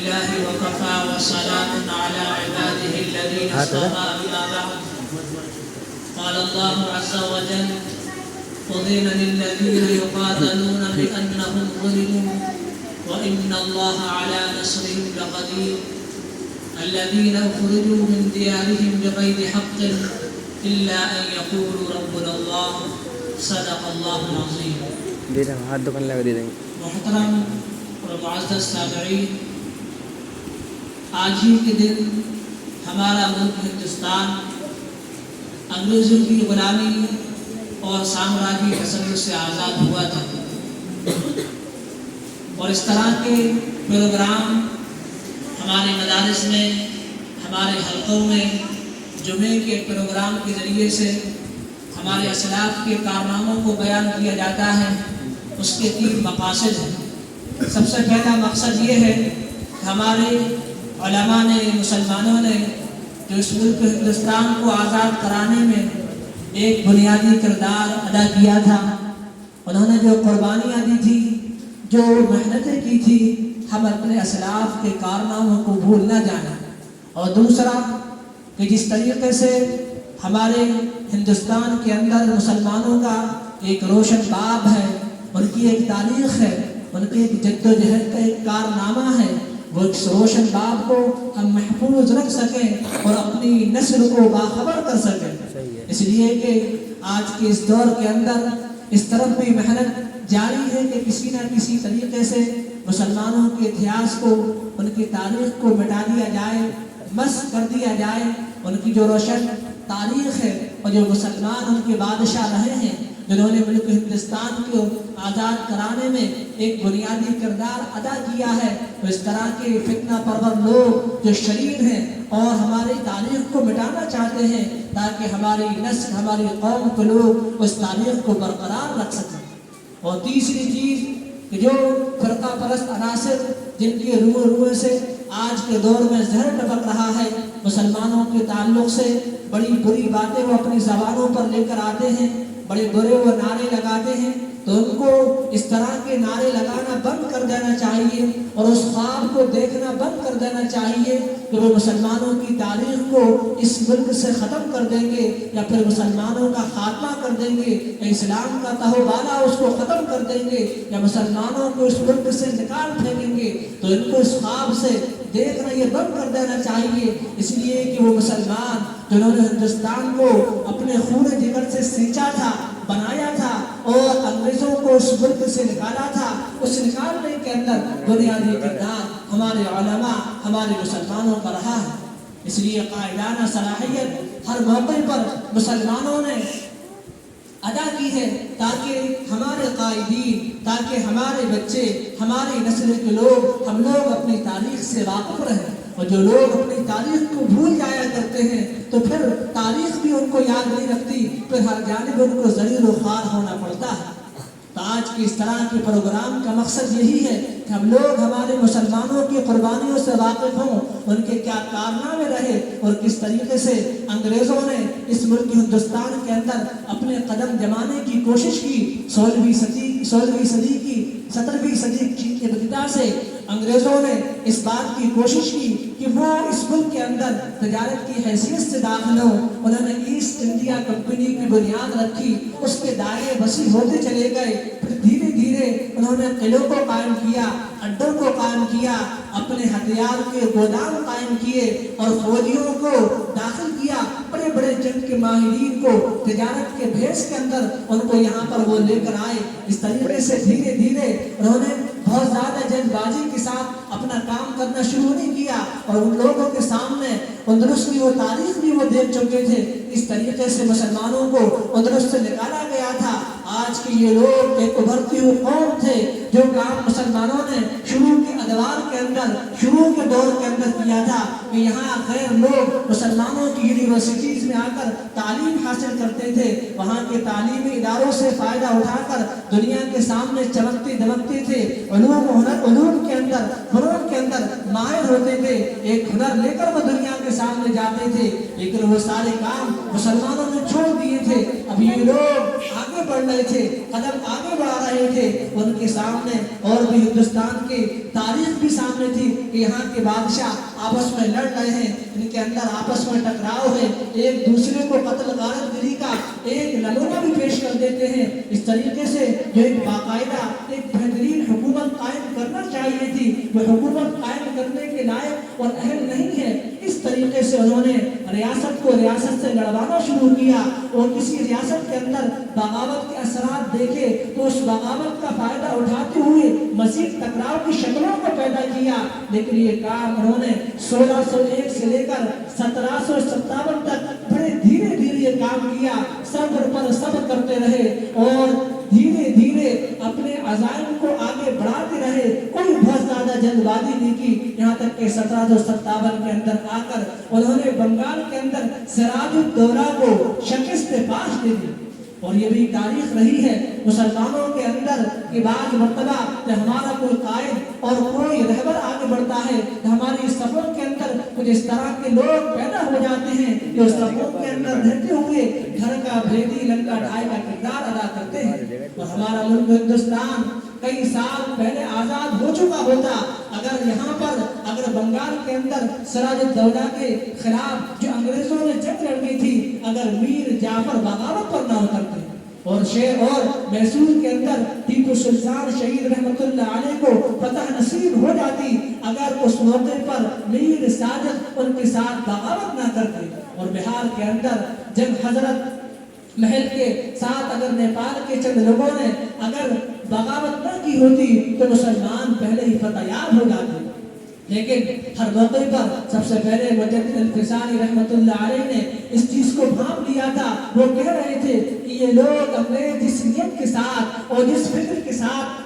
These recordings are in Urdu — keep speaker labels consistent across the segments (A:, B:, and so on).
A: لله وكفى وسلام على عباده الذين اصطفى أما بعد. قال الله عز وجل: أذن للذين يقاتلون بأنهم ظلموا وإن الله على نصرهم لقدير. الذين أخرجوا من ديارهم بغير حق إلا أن يقولوا ربنا الله. صدق الله العظيم. محترم اور معزز سامعین، آج ہی کے دن ہمارا ملک ہندوستان انگریزوں کی غلامی اور سامراجی تسلط سے آزاد ہوا تھا، اور اس طرح کے پروگرام ہمارے مدارس میں، ہمارے حلقوں میں جمعے کے پروگرام کے ذریعے سے ہمارے اسلاف کے کارناموں کو بیان کیا جاتا ہے۔ اس کے 3 مقاصد ہیں۔ سب سے پہلا مقصد یہ ہے کہ ہمارے علماء نے، مسلمانوں نے جو اس ملک ہندوستان کو آزاد کرانے میں ایک بنیادی کردار ادا کیا تھا، انہوں نے جو قربانیاں دی تھی، جو محنتیں کی تھی، ہم اپنے اسلاف کے کارناموں کو بھول نہ جانا۔ اور دوسرا کہ جس طریقے سے ہمارے ہندوستان کے اندر مسلمانوں کا ایک روشن باب ہے، ان کی ایک تاریخ ہے، ان کی ایک جد و جہد کا ایک کارنامہ ہے، وہ اس روشن باب کو ہم محفوظ رکھ سکیں اور اپنی نسل کو باخبر کر سکیں۔ اس لیے کہ آج کے اس دور کے اندر اس طرف بھی محنت جاری ہے کہ کسی نہ کسی طریقے سے مسلمانوں کے اتہاس کو، ان کی تاریخ کو مٹا دیا جائے، مسخ کر دیا جائے۔ ان کی جو روشن تاریخ ہے اور جو مسلمان ان کے بادشاہ رہے ہیں، جنہوں نے ملک ہندوستان کو آزاد کرانے میں ایک بنیادی کردار ادا کیا ہے، تو اس طرح کے فتنہ پرور لوگ جو شریر ہیں اور ہماری تاریخ کو مٹانا چاہتے ہیں تاکہ ہماری نسل، ہماری قوم کے لوگ اس تاریخ کو برقرار رکھ سکیں۔ اور تیسری چیز کہ جو فرقہ پرست عناصر جن کے روح سے آج کے دور میں زہر ٹپک رہا ہے، مسلمانوں کے تعلق سے بڑی بری باتیں وہ اپنی زبانوں پر لے کر آتے ہیں، بڑے برے وہ نعرے لگاتے ہیں، تو ان کو اس طرح کے نعرے لگانا بند کر دینا چاہیے اور اس خواب کو دیکھنا بند کر دینا چاہیے کہ وہ مسلمانوں کی تاریخ کو اس ملک سے ختم کر دیں گے یا پھر مسلمانوں کا خاتمہ کر دیں گے، یا اسلام کا تہو بالا اس کو ختم کر دیں گے، یا مسلمانوں کو اس ملک سے نکال پھینکیں گے۔ تو ان کو اس خواب سے دیکھنا یہ بند کر دینا چاہیے، اس لیے کہ وہ مسلمان جنہوں نے ہندوستان کو اپنے خون جگر سے سینچا تھا، بنایا تھا اور انگریزوں کو اس ملک سے نکالا تھا، اس نکالنے کے اندر بنیادی کردار ہمارے علماء، ہمارے مسلمانوں کا رہا ہے۔ اس لیے قائدانہ صلاحیت ہر موقع پر مسلمانوں نے ادا کی ہے تاکہ ہمارے قائدین، تاکہ ہمارے بچے، ہماری نسل کے لوگ، ہم لوگ اپنی تاریخ سے واقف رہیں۔ اور جو لوگ اپنی تاریخ کو بھول جایا کرتے ہیں تو پھر تاریخ بھی ان کو یاد نہیں رکھتی، پھر ہر جانب ان کو ذلیل و خوار ہونا پڑتا ہے۔ تو آج کی اس طرح کے پروگرام کا مقصد یہی ہے کہ ہم لوگ ہمارے مسلمانوں کی قربانیوں سے واقف ہوں، ان کے کیا کارنامے رہے اور کس طریقے سے انگریزوں نے اس ملک ہندوستان کے اندر اپنے قدم جمانے کی کوشش کی۔ 16ویں صدی کی 17ویں صدی کی ابتدا سے انگریزوں نے اس بات کی کوشش کی کہ وہ اس ملک کے اندر تجارت کی حیثیت سے داخل ہو۔ انہوں نے ایسٹ انڈیا کمپنی کی بنیاد رکھی، اس کے دائرے وسیع ہوتے چلے گئے، پھر دھیرے دھیرے انہوں نے قلعوں کو قائم کیا، اڈوں کو قائم کیا، اپنے ہتھیار کے گودام قائم کیے اور فوجیوں کو داخل کیا، بڑے بڑے جنگ کے ماہرین کو تجارت کے بھیس کے اندر ان کو یہاں پر وہ لے کر آئے۔ اس طریقے سے دھیرے دھیرے انہوں نے بہت زیادہ جنگ بازی کے ساتھ اپنا کام کرنا شروع نہیں کیا، اور ان لوگوں کے سامنے اندلس کی وہ تاریخ بھی وہ دیکھ چکے تھے۔ اس طریقے سے مسلمانوں کو اندلس سے نکالا گیا تھا۔ آج کے یہ لوگ ایک ابھرتی ہوئی قوم تھے۔ جو کام مسلمانوں نے شروع کے ادوار کے اندر، شروع کے دور کے اندر کیا تھا کہ یہاں غیر لوگ مسلمانوں کی یونیورسٹیز میں آ کر تعلیم حاصل کرتے تھے، وہاں کے تعلیمی اداروں سے فائدہ اٹھا کر دنیا کے سامنے چمکتے دمکتے تھے، علوم کے اندر، فنون کے اندر ماہر ہوتے تھے، ایک ہنر لے کر وہ دنیا کے سامنے جاتے تھے، لیکن وہ سارے کام مسلمانوں نے چھوڑ دیے تھے۔ اب یہ لوگ آگے بڑھ رہے تھے، قدم آگے بڑھا رہے تھے، ان کے سامنے اور بھی ہندوستان کے تاریخ تاریخ بھی سامنے تھی کہ یہاں کے بادشاہ آپس میں لڑ رہے ہیں، ان کے اندر آپس میں ٹکراؤ ہے، ایک دوسرے کو قتل غارت گری کا ایک نمونہ بھی پیش کر دیتے ہیں۔ اس طریقے سے جو ایک باقاعدہ ایک بہترین حکومت قائم کرنا چاہیے تھی، وہ حکومت قائم کرنے کے لائق اور اہل نہیں ہے۔ اس طریقے سے انہوں نے ریاست کو ریاست سے لڑوانا شروع کیا، اور کسی ریاست کے اندر بغاوت کے اثرات دیکھے تو اس بغاوت کا فائدہ اٹھاتے ہوئے مزید ٹکراؤ کی شکلوں کو پیدا کیا۔ لیکن یہ کام انہوں نے 1601 سے لے کر 1757 تک بڑے دھیرے دھیرے یہ کام کیا، صبر پر صبر کرتے رہے اور دھیرے دھیرے اپنے عزائم کو آگے بڑھاتے رہے، کوئی بہت زیادہ جلد بازی نہیں کی، یہاں تک کہ 1757 کے اندر آ کر انہوں نے بنگال کے اندر سراج الدولہ کو شکست پاش دے دی۔ اور یہ بھی تاریخ رہی ہے مسلمانوں کے اندر کہ بعض مرتبہ جب ہمارا کوئی قائد اور کوئی رہبر آگے بڑھتا ہے تو ہماری صفوں کے اندر کچھ اس طرح کے لوگ پیدا ہو جاتے ہیں جو صفوں کے اندر رہتے ہوئے گھر کا بھیدی لنکا ڈھائی کا کردار ادا کرتے ہیں۔ اور ہمارا ملک ہندوستان کئی سال پہلے آزاد ہو چکا ہوتا اگر یہاں پر اگر بنگال کے اندر سراج الدولہ کے خلاف جو انگریزوں نے جنگ لڑی تھی اگر میر جعفر بغاوت پر نہ اترتے اور شیر اور میسور کے اندر ٹیپو سلطان شہید رحمت اللہ علیہ کو فتح نصیب ہو جاتی اگر اس موقع پر میر ساجد ان کے ساتھ بغاوت نہ کرتے، اور بہار کے اندر جب حضرت محل کے ساتھ اگر نیپال کے چند لوگوں نے اگر بغاوت نہ کی ہوتی تو مسلمان پہلے ہی فتح یاب ہو جاتے۔ لیکن ہر موقع پر سب سے پہلے مجدد الفسانی رحمت اللہ علیہ نے اس چیز کو بھانپ لیا تھا، وہ کہہ رہے تھے کہ یہ لوگ اپنے جس نیت کے ساتھ اور جس فکر کے ساتھ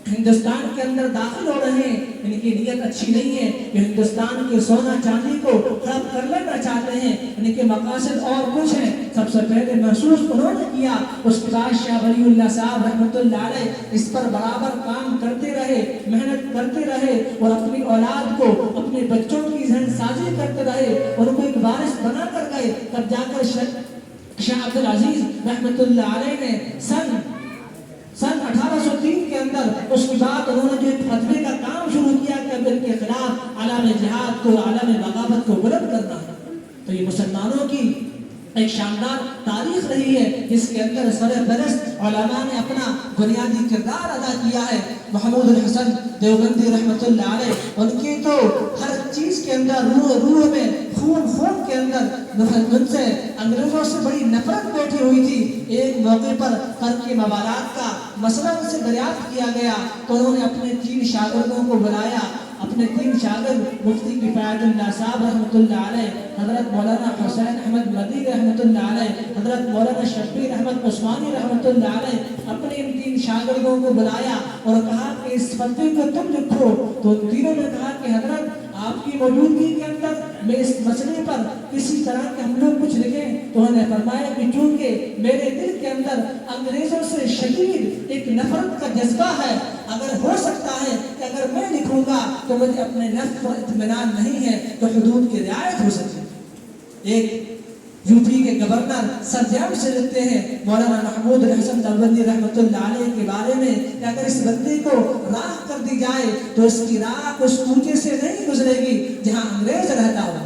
A: ہندوستان کے اندر داخل ہو رہے ہیں ان کی نیت اچھی نہیں ہے، کہ ہندوستان کے سونا چاندی کو ہڑپ کر لینا چاہتے ہیں، ان کے مقاصد اور کچھ ہیں۔ سب سے پہلے محسوس انہوں نے کیا، اس کے بعد شاہ ولی اللہ صاحب رحمت اللہ علیہ اس پر برابر کام کرتے رہے، محنت کرتے رہے اور اپنی اولاد کو اپنے بچوں کی ذہن سازی کرتے رہے اور ان کو ایک وارث بنا کر گئے۔ تب جا کر شاہ عبد العزیز رحمت اللہ علیہ نے سن 1803 کے اندر اس کے بعد انہوں نے جو ایک فتوے کا کام شروع کیا کہ اب ان کے خلاف علم جہاد کو علم بغاوت کو بلند کرنا ہے۔ تو یہ مسلمانوں کی ایک شاندار تاریخ رہی ہے جس کے اندر سرپرست علماء نے اپنا بنیادی کردار ادا کیا ہے۔ محمود الحسن دیوبندی رحمت اللہ علیہ ان کی تو ہر چیز کے اندر روح میں خون کے اندر ان سے انگریزوں سے بڑی نفرت بیٹھی ہوئی تھی۔ ایک موقع پر ترک موالات کا مسئلہ ان سے دریافت کیا گیا تو انہوں نے اپنے 3 شاگردوں کو بلایا، اپنے 3 شاگرد مفتی کفایت اللہ صاحب رحمت اللہ علیہ، حضرت مولانا حسین احمد مدی رحمت اللہ علیہ، حضرت مولانا شبیر احمد عثمانی رحمت اللہ علیہ، اپنے ان 3 شاگردوں کو بلایا اور کہا کہ اس فتوے کو تم لکھو۔ تو تینوں نے کہا کہ حضرت آپ کی موجودگی کے اندر میں اس مسئلے پر کسی طرح کے ہم لوگ کچھ لکھیں، تو انہوں نے فرمایا کہ چونکہ میرے دل کے اندر انگریزوں سے شدید ایک نفرت کا جذبہ ہے، اگر ہو سکتا ہے کہ اگر میں لکھوں گا تو مجھے اپنے نفس پر اطمینان نہیں ہے تو حدود کی رعایت ہو سکتی۔ ایک یو پی کے گورنر سرجام سے لکھتے ہیں مولانا محمود الحسن دیوبندی رحمت اللہ علیہ کے بارے میں کہ اگر اس بندے کو راہ کر دی جائے تو اس کی راہ اس کوچے سے نہیں گزرے گی جہاں انگریز رہتا ہو۔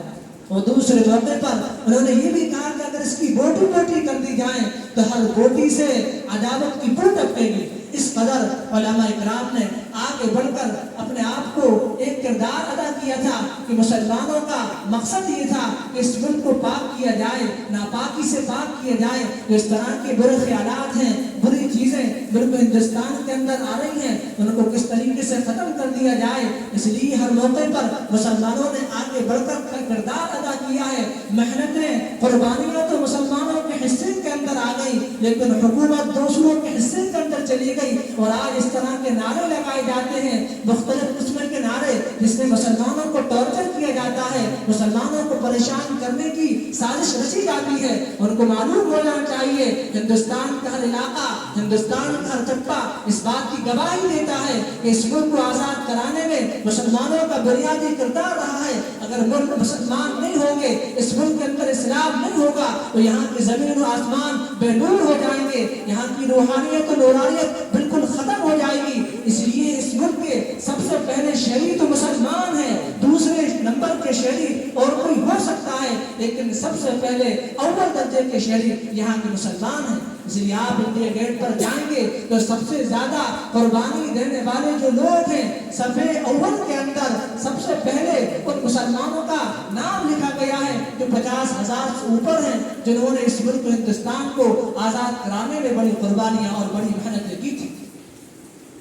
A: اور دوسرے موقع پر انہوں نے یہ بھی کہا کہ اگر اس کی بوٹی بوٹی کر دی جائے تو ہر بوٹی سے عداوت کی بو ٹپکے گی۔ اس قدر علماء اکرام نے آگے بڑھ کر اپنے آپ کو ایک کردار ادا کیا تھا کہ مسلمانوں کا مقصد یہ تھا کہ اس ملک کو پاک کیا جائے، ناپاکی سے پاک کیا جائے۔ اس طرح کے برے خیالات ہیں، بری چیزیں ملک ہندوستان کے اندر آ رہی ہیں، ان کو کس طریقے سے ختم کر دیا جائے۔ اس لیے ہر موقع پر مسلمانوں نے آگے بڑھ کر کردار ادا کیا ہے۔ محنتیں قربانیاں تو مسلمانوں کے حصے کے اندر آ گئی لیکن حکومت دوسروں کے حصے کے اندر چلی گئی، اور آج اس طرح کے نعرے لگائے جاتے ہیں، مختلف قسم کے نعرے جس میں مسلمانوں کو ٹارچر کیا جاتا ہے، مسلمانوں کو پریشان کرنے کی سازش رچی جاتی ہے۔ ان کو معلوم ہو جانا چاہیے ہندوستان کا ہر علاقہ، ہندوستان کا ہر چپا اس بات کی گواہی دیتا ہے کہ اس ملک کو آزاد کرانے میں مسلمانوں کا بنیادی کردار رہا ہے۔ اگر ملک مسلمان نہیں ہوں گے، اس ملک کے اندر اسلام نہیں ہوگا تو یہاں کی زمین و آسمان بے نور ہو جائیں گے، یہاں کی روحانیت و نورانیت بالکل ختم ہو جائے گی۔ اس لیے اس ملک کے سب سے پہلے شہری تو مسلمان ہے، دوسرے نمبر کے شہری اور کوئی ہو سکتا ہے، لیکن سب سے پہلے اول درجے کے شہری یہاں کے مسلمان ہیں۔ اس لیے آپ انڈیا گیٹ پر جائیں گے تو سب سے زیادہ قربانی دینے والے جو لوگ ہیں صفحے اول کے اندر سب سے پہلے ان مسلمانوں کا نام لکھا گیا ہے جو 50,000 سے اوپر ہیں، جنہوں نے اس ملک ہندوستان کو آزاد کرانے میں بڑی قربانیاں اور بڑی محنتیں کی تھی۔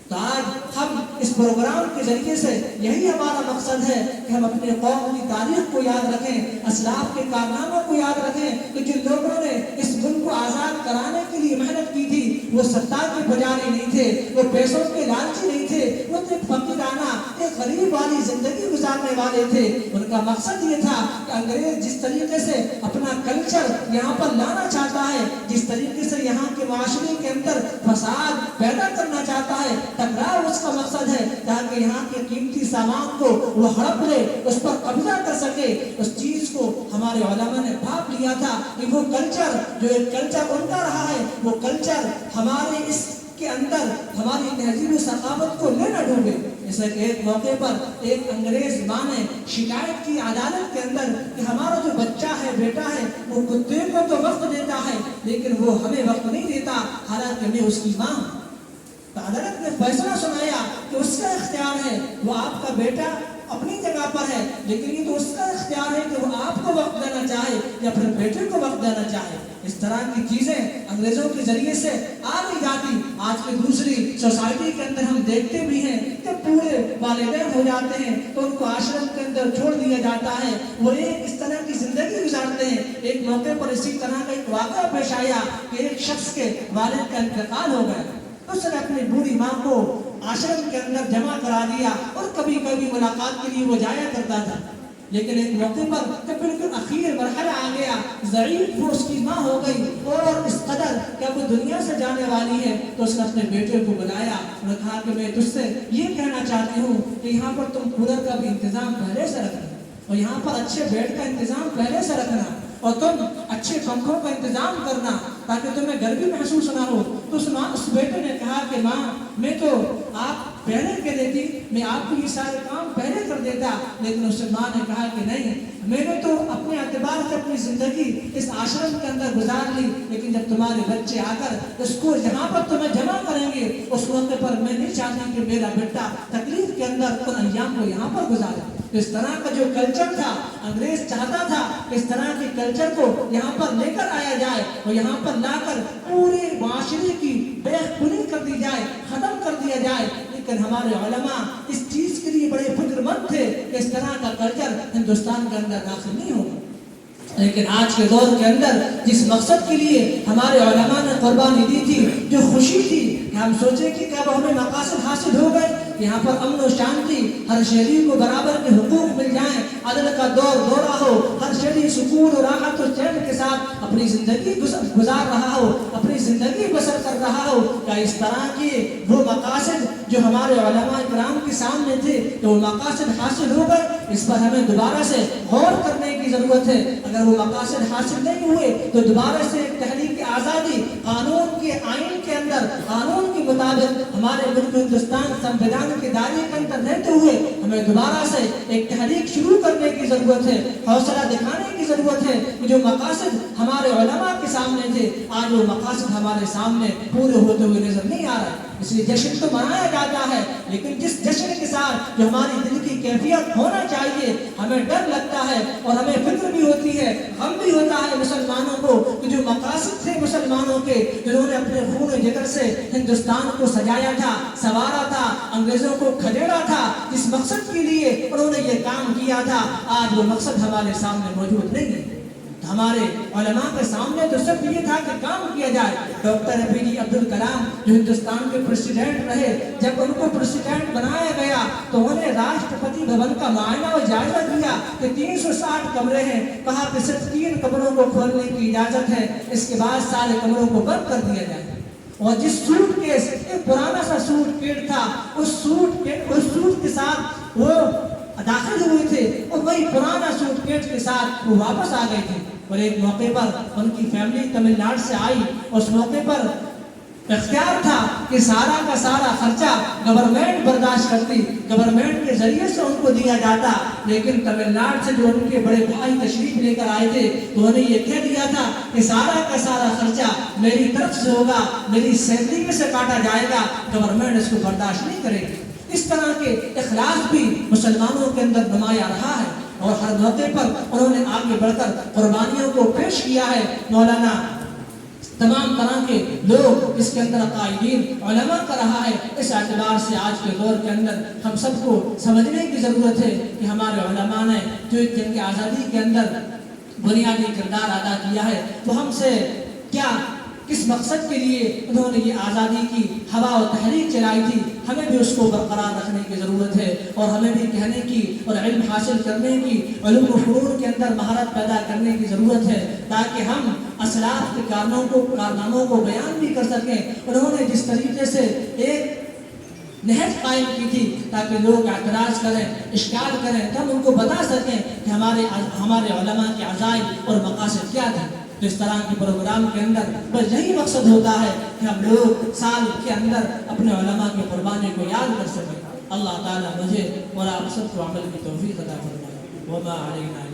A: تو آج ہم اس پروگرام کے ذریعے سے یہی ہمارا مقصد ہے کہ ہم اپنے قوم کی تاریخ کو یاد رکھیں، اسلاف کے کارناموں کو یاد رکھیں کہ جن لوگوں نے اس ملک کو آزاد کرانے کے لیے محنت کی تھی وہ ستا کے پجاری نہیں تھے، وہ پیسوں کے لالچی نہیں تھے، وہ ایک فقیرانہ ایک غریب والی زندگی گزارنے والے تھے۔ ان کا مقصد یہ تھا کہ انگریز جس طریقے سے اپنا کلچر یہاں پر لانا چاہتا ہے، جس طریقے سے یہاں کے معاشرے کے اندر فساد پیدا کرنا چاہتا ہے، ٹکراؤ اس کا مقصد ہے تاکہ یہاں کے قیمتی سامان کو وہ ہڑپ لے، اس پر قبضہ کر سکے۔ اس چیز کو ہمارے علماء نے بھاپ لیا تھا کہ وہ کلچر جو ایک کلچر ان کا رہا ہے، وہ کلچر ہمارے اس کے اندر ہماری تہذیب و ثقافت کو لے نہ ڈوبے۔ جیسے کہ ایک موقع پر ایک انگریز ماں نے شکایت کی عدالت کے اندر کہ ہمارا جو بچہ ہے، بیٹا ہے، وہ کتے کو تو وقت دیتا ہے لیکن وہ ہمیں وقت نہیں دیتا، حالانکہ میں اس کی ماں ہوں۔ عدالت نے فیصلہ سنایا کہ اس کا اختیار ہے، وہ آپ کا بیٹا اپنی جگہ پر ہے لیکن یہ تو اس کا اختیار ہے کہ وہ آپ کو وقت دینا چاہے یا پھر بیٹے کو وقت دینا چاہے۔ اس طرح کی چیزیں انگریزوں کے ذریعے سے آ نہیں جاتی۔ آج کی دوسری سوسائٹی کے اندر ہم دیکھتے بھی ہیں کہ پورے والدین ہو جاتے ہیں تو ان کو آشرم کے اندر چھوڑ دیا جاتا ہے، وہ ایک اس طرح کی زندگی گزارتے ہیں۔ ایک موقع پر اسی طرح کا ایک واقعہ پیش آیا کہ ایک شخص کے والد کا انتقال ہو گیا، اس نے اپنی بوڑھی ماں کو آشرم کے اندر جمع کرا دیا اور کبھی کبھی ملاقات کے لیے وہ جایا کرتا تھا، لیکن ایک موقع پر جب بالکل اخیر مرحلہ آ گیا، ضعیف وہ اس کی ماں ہو گئی اور اس قدر کہ وہ دنیا سے جانے والی ہے، تو اس نے اپنے بیٹے کو بلایا اور کہا کہ میں تجھ سے یہ کہنا چاہتی ہوں کہ یہاں پر تم کولر کا بھی انتظام پہلے سے رکھنا اور یہاں پر اچھے بیڈ کا انتظام پہلے سے رکھنا اور تم اچھے پنکھوں کا انتظام کرنا تاکہ تمہیں گرمی محسوس نہ ہو۔ تو اس بیٹے نے کہا کہ ماں میں تو آپ پہلے کہہ دیتی، میں آپ کو یہ سارے کام پہلے کر دیتا، لیکن اس ماں نے کہا کہ نہیں، میں نے تو اپنے اعتبار سے اپنی زندگی اس آشرم کے اندر گزار لی، لیکن جب تمہارے بچے آ کر اس کو جہاں پر تمہیں جمع کریں گے اس موقع پر میں نہیں چاہتی کہ میرا بیٹا تکلیف کے اندر ان ایام کو یہاں پر گزارے۔ اس طرح کا جو کلچر تھا انگریز چاہتا تھا کہ اس طرح کے کلچر کو یہاں پر لے کر آیا جائے اور یہاں پر لا کر پورے معاشرے کی بیخ کنی کر دی جائے، ختم کر دیا جائے، لیکن ہمارے علماء اس چیز کے لیے بڑے فکر مند تھے کہ اس طرح کا کلچر ہندوستان کے اندر داخل نہیں ہوگا۔ لیکن آج کے دور کے اندر جس مقصد کے لیے ہمارے علماء نے قربانی دی تھی، جو خوشی تھی کہ ہم سوچے کہ کیا وہ ہمیں مقاصد حاصل ہو گئے، یہاں پر امن و شانتی، ہر شہری کو برابر کے حقوق مل جائیں، عدل کا دورہ ہو، ہر شہری سکون و راحت و چین کے ساتھ اپنی زندگی گزار رہا ہو، اپنی زندگی بسر کر رہا ہو، کیا اس طرح کے وہ مقاصد جو ہمارے علماء کرام کے سامنے تھے کہ وہ مقاصد حاصل ہو گئے؟ اس پر ہمیں دوبارہ سے غور کرنے کی ضرورت ہے۔ اگر وہ مقاصد حاصل نہیں ہوئے تو دوبارہ سے ایک تحریک آزادی، قانون کے آئین کے اندر قانون کے مطابق ہمارے ملک ہندوستان سمویدھان کے دائرے کے اندر رہتے ہوئے ہمیں دوبارہ سے ایک تحریک شروع کرنے کی ضرورت ہے، حوصلہ دکھانے کی ضرورت ہے کہ جو مقاصد ہمارے علماء کے سامنے تھے آج وہ مقاصد ہمارے سامنے پورے ہوتے ہوئے نظر نہیں آ رہے۔ اس لیے جشن تو منایا جاتا ہے، لیکن جس جشن کے ساتھ جو ہماری دل کی کیفیت ہونا چاہیے، ہمیں ڈر لگتا ہے اور ہمیں فکر بھی ہوتی ہے، غم بھی ہوتا ہے مسلمانوں کو کہ جو مقاصد تھے مسلمانوں کے، جنہوں نے اپنے خون جگر سے ہندوستان کو سجایا تھا، سنوارا تھا، انگریزوں کو کھدیڑا تھا، جس مقصد کے لیے انہوں نے یہ کام کیا تھا، آج وہ مقصد ہمارے سامنے موجود نہیں ہے۔ ہمارے علماء کے سامنے تو صرف یہ تھا کہ کام کیا جائے۔ ڈاکٹر APJ عبد الکلام جو ہندوستان کے پریزیڈنٹ رہے، جب ان کو پریزیڈنٹ بنایا گیا تو انہوں نے راشٹرپتی بھون کا معائنہ و جائزہ دیا کہ 360 کمرے ہیں، کہا کہ صرف 3 کمروں کو کھولنے کی اجازت ہے، اس کے بعد سارے کمروں کو بند کر دیا جائے۔ اور جس سوٹ کیس، ایک پرانا سا سوٹ کیٹ تھا، اس سوٹ کے ساتھ وہ داخل ہوئے تھے اور وہی پرانا سوٹ کیٹ کے ساتھ وہ واپس آ گئے تھے۔ اور ایک موقع پر ان کی فیملی تمل ناڈو سے آئی، اس موقع پر اختیار تھا کہ سارا کا سارا خرچہ گورنمنٹ برداشت کرتی، گورنمنٹ کے ذریعے سے ان کو دیا جاتا، لیکن تمل ناڈو سے جو ان کے بڑے بھائی تشریف لے کر آئے تھے تو انہوں نے یہ کہہ دیا تھا کہ سارا کا سارا خرچہ میری طرف سے ہوگا، میری سیلری میں سے کاٹا جائے گا، گورنمنٹ اس کو برداشت نہیں کرے گی۔ اس طرح کے اخلاص بھی مسلمانوں کے اندر نمایاں رہا ہے، اور ہر موقع پر انہوں نے آگے بڑھ کر قربانیوں کو پیش کیا ہے۔ مولانا تمام طرح کے لوگ اس کے اندر قائدین علماء کا رہا ہے۔ اس اعتبار سے آج کے دور کے اندر ہم سب کو سمجھنے کی ضرورت ہے کہ ہمارے علماء نے جو جنگ کی آزادی کے اندر بنیادی کردار ادا کیا ہے، وہ ہم سے کیا کس مقصد کے لیے انہوں نے یہ آزادی کی ہوا و تحریک چلائی تھی، ہمیں بھی اس کو برقرار رکھنے کی ضرورت ہے، اور ہمیں بھی کہنے کی اور علم حاصل کرنے کی، علوم و فنون کے اندر مہارت پیدا کرنے کی ضرورت ہے، تاکہ ہم اسلاف کے کارناموں کو بیان بھی کر سکیں۔ انہوں نے جس طریقے سے ایک نہج قائم کی تھی تاکہ لوگ اعتراض کریں، اشکال کریں، تو ہم ان کو بتا سکیں کہ ہمارے علماء کے عزائم اور مقاصد کیا تھے۔ تو اس طرح کے پروگرام کے اندر بس یہی مقصد ہوتا ہے کہ ہم لوگ سال کے اندر اپنے علماء کی قربانی کو یاد کر سکیں۔ اللہ تعالیٰ مجھے اور آپ سب کو عمل کی توفیق عطا فرمائے۔ وما علینا